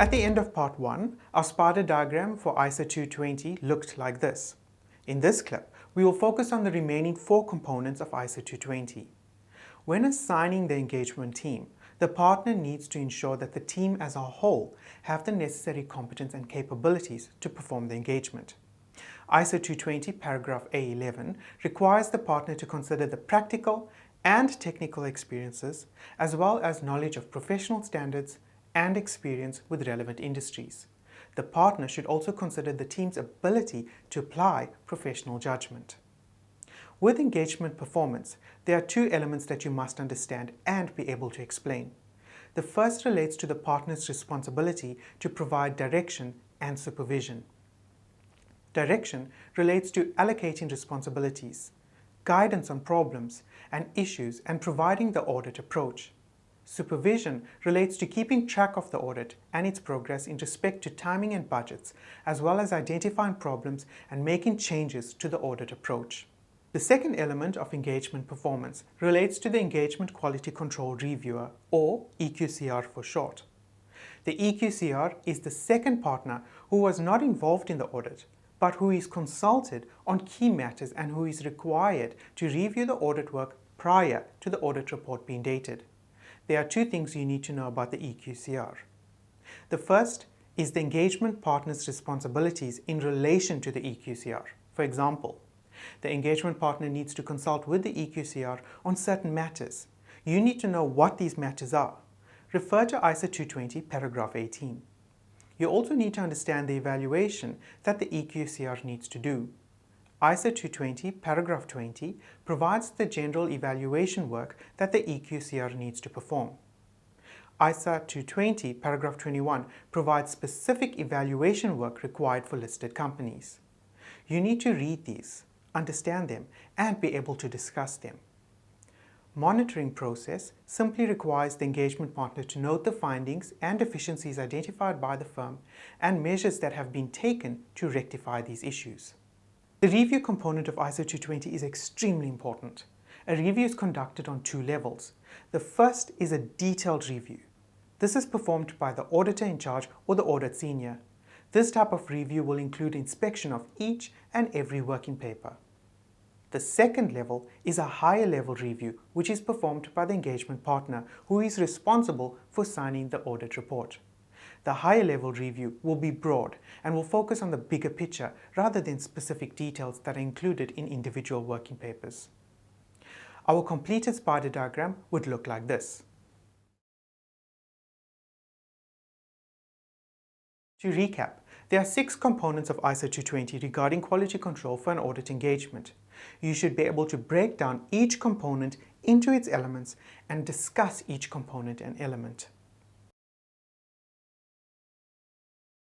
At the end of part 1, our spider diagram for ISA220 looked like this. In this clip, we will focus on the remaining 4 components of ISA220. When assigning the engagement team, the partner needs to ensure that the team as a whole have the necessary competence and capabilities to perform the engagement. ISA220 paragraph A11 requires the partner to consider the practical and technical experiences as well as knowledge of professional standards and experience with relevant industries. The partner should also consider the team's ability to apply professional judgment. With engagement performance, there are 2 elements that you must understand and be able to explain. The first relates to the partner's responsibility to provide direction and supervision. Direction relates to allocating responsibilities, guidance on problems and issues, and providing the audit approach. Supervision relates to keeping track of the audit and its progress in respect to timing and budgets, as well as identifying problems and making changes to the audit approach. The second element of engagement performance relates to the Engagement Quality Control Reviewer, or EQCR for short. The EQCR is the second partner who was not involved in the audit, but who is consulted on key matters and who is required to review the audit work prior to the audit report being dated. There are 2 things you need to know about the EQCR. The first is the engagement partner's responsibilities in relation to the EQCR. For example, the engagement partner needs to consult with the EQCR on certain matters. You need to know what these matters are. Refer to ISA220 paragraph 18. You also need to understand the evaluation that the EQCR needs to do. ISA220 paragraph 20 provides the general evaluation work that the EQCR needs to perform. ISA220 paragraph 21 provides specific evaluation work required for listed companies. You need to read these, understand them, and be able to discuss them. Monitoring process simply requires the engagement partner to note the findings and deficiencies identified by the firm and measures that have been taken to rectify these issues. The review component of ISA220 is extremely important. A review is conducted on 2 levels. The first is a detailed review. This is performed by the auditor in charge or the audit senior. This type of review will include inspection of each and every working paper. The second level is a higher level review, which is performed by the engagement partner, who is responsible for signing the audit report. The higher level review will be broad and will focus on the bigger picture rather than specific details that are included in individual working papers. Our completed spider diagram would look like this. To recap, there are 6 components of ISA220 regarding quality control for an audit engagement. You should be able to break down each component into its elements and discuss each component and element.